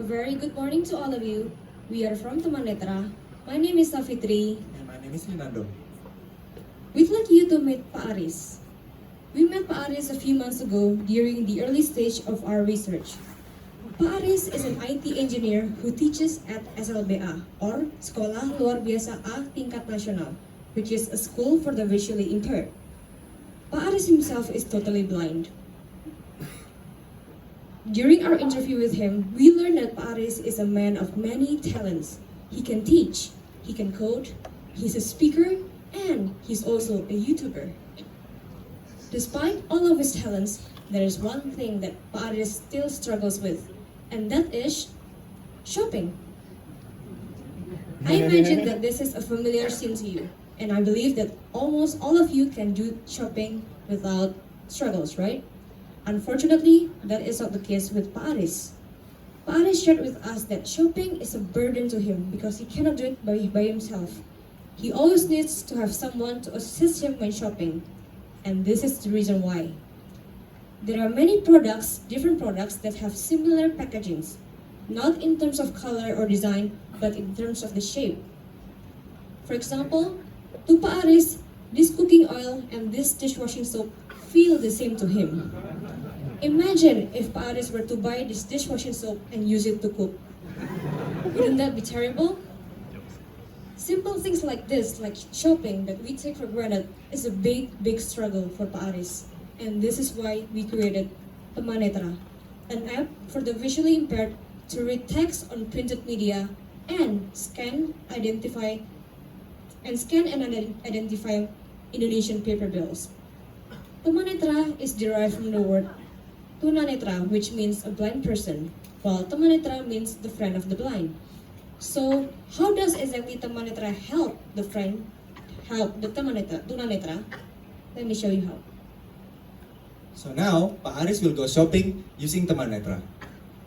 A very good morning to all of you. We are from Teman Netra. My name is Savitri. And my name is Linando. We'd like you to meet Pa Aris. We met Pa Aris a few months ago during the early stage of our research. Pa Aris is an IT engineer who teaches at SLBA, or Sekolah Luar Biasa A Tingkat Nasional, which is a school for the visually impaired. Pa Aris himself is totally blind. During our interview with him, we learned that Pa Aris is a man of many talents. He can teach, he can code, he's a speaker, and he's also a YouTuber. Despite all of his talents, there is one thing that Pa Aris still struggles with, and that is shopping. I imagine that this is a familiar scene to you, and I believe that almost all of you can do shopping without struggles, right? Unfortunately, that is not the case with Pa Aris. Pa Aris shared with us that shopping is a burden to him because he cannot do it by himself. He always needs to have someone to assist him when shopping, and this is the reason why. There are many products, different products that have similar packagings, not in terms of color or design, but in terms of the shape. For example, to Pa Aris, this cooking oil and this dishwashing soap feel the same to him. Imagine if Pa Aris were to buy this dishwashing soap and use it to cook. Wouldn't that be terrible? Simple things like this, like shopping that we take for granted, is a big struggle for Pa Aris. And this is why we created Teman Netra, an app for the visually impaired to read text on printed media and scan and identify Indonesian paper bills. Teman Netra is derived from the word Tuna Netra, which means a blind person, while Teman Netra means the friend of the blind. So, how does exactly Teman Netra help the Teman Netra, Tuna Netra? Let me show you how. So now, Pa Aris will go shopping using Teman Netra.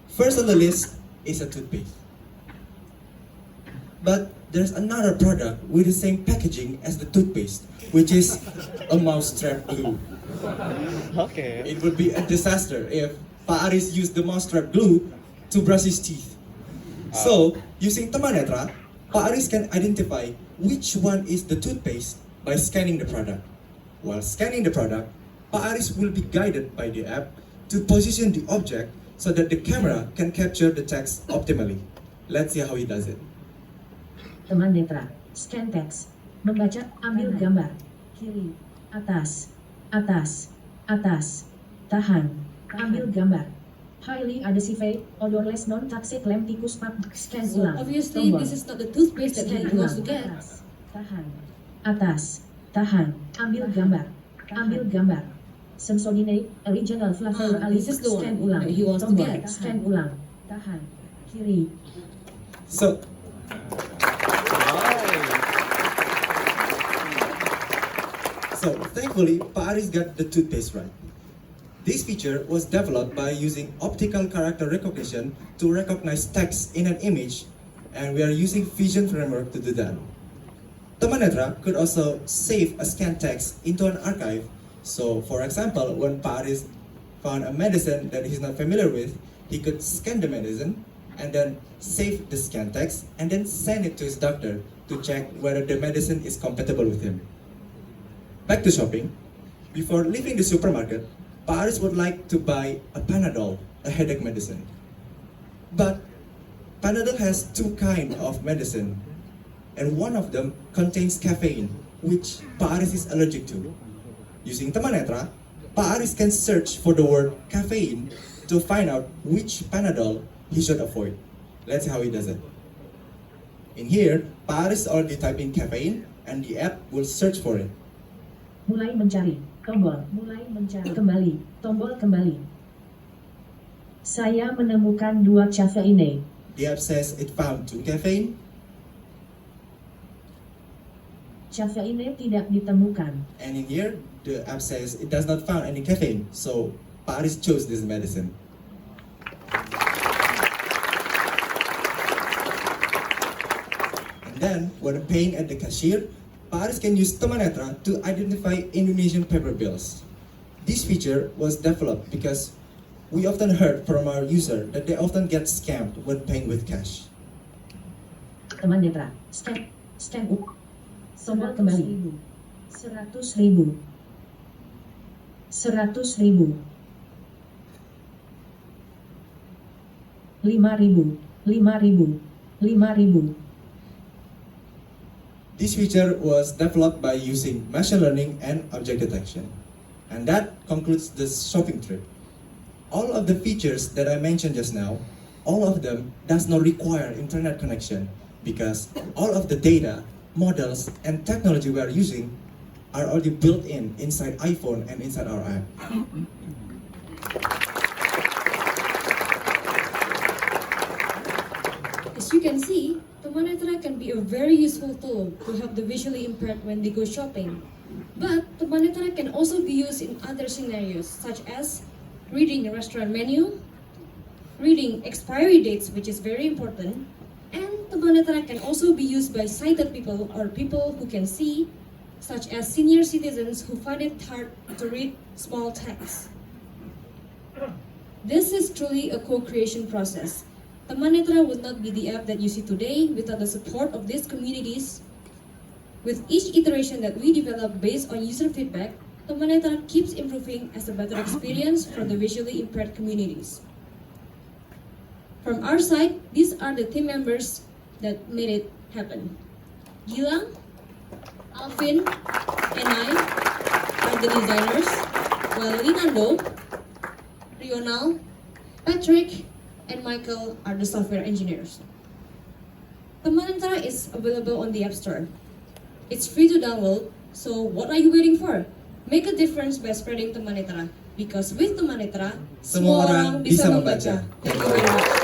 First on the list is a toothpaste. But there's another product with the same packaging as the toothpaste, which is a mousetrap glue. Okay. It would be a disaster if Pa Aris used the mousetrap glue to brush his teeth. So, using Teman Netra, Pa Aris can identify which one is the toothpaste by scanning the product. While scanning the product, Pa Aris will be guided by the app to position the object so that the camera can capture the text optimally. Let's see how he does it. Teman Netra, scan text, membaca, ambil gambar, kiri, atas, atas, atas, tahan, ambil gambar, highly adhesive, odorless non-toxic lem tikus pap, scan So ulang, obviously, tombol, this is not the toothpaste that scan he wants to ulang, get. atas, tahan, atas, tahan, ambil gambar, ambil gambar, Samsonine, original flavor This is the scan one ulang, that he wants to tombol, get. scan ulang, tahan, kiri, So, thankfully, Pa Aris got the toothpaste right. This feature was developed by using optical character recognition to recognize text in an image, and we are using Vision Framework to do that. Teman Netra could also save a scanned text into an archive. So, for example, when Pa Aris found a medicine that he's not familiar with, he could scan the medicine and then save the scanned text and then send it to his doctor to check whether the medicine is compatible with him. Back to shopping. Before leaving the supermarket, Pa Aris would like to buy a Panadol, a headache medicine. But Panadol has two kinds of medicine, and one of them contains caffeine, which Pa Aris is allergic to. Using Teman Netra, Pa Aris can search for the word caffeine to find out which Panadol he should avoid. Let's see how he does it. In here, Pa Aris already typed in caffeine, and the app will search for it. mulai mencari, tombol, mulai mencari, kembali, tombol kembali. Saya menemukan 2 caffeine. The app says it found 2 caffeine. Caffeine tidak ditemukan. And in here, the app says it does not found any caffeine. So Pa Aris chose this medicine. And then, when paying at the cashier, Pa Aris can use Teman Netra to identify Indonesian paper bills. This feature was developed because we often heard from our user that they often get scammed when paying with cash. Teman Netra, scan up. Tombol kembali. 100.000. 100.000. 5.000. 5.000. 5.000. This feature was developed by using machine learning and object detection. And that concludes the shopping trip. All of the features that I mentioned just now, all of them does not require internet connection because all of the data, models, and technology we are using are already built inside iPhone and inside our app. As you can see, Teman Netra can be a very useful tool to help the visually impaired when they go shopping. But Teman Netra can also be used in other scenarios such as reading a restaurant menu, reading expiry dates, which is very important, and Teman Netra can also be used by sighted people or people who can see, such as senior citizens who find it hard to read small text. This is truly a co-creation process. Teman Netra would not be the app that you see today without the support of these communities. With each iteration that we develop based on user feedback, Teman Netra keeps improving as a better experience for the visually impaired communities. From our side, these are the team members that made it happen. Gilang, Alvin, and I are the designers, while Linando, Rional, Patrick, and Michael are the software engineers. Teman Netra is available on the App Store. It's free to download, so what are you waiting for? Make a difference by spreading Teman Netra. Because with Teman Netra, Semua orang bisa membaca. Thank you very much.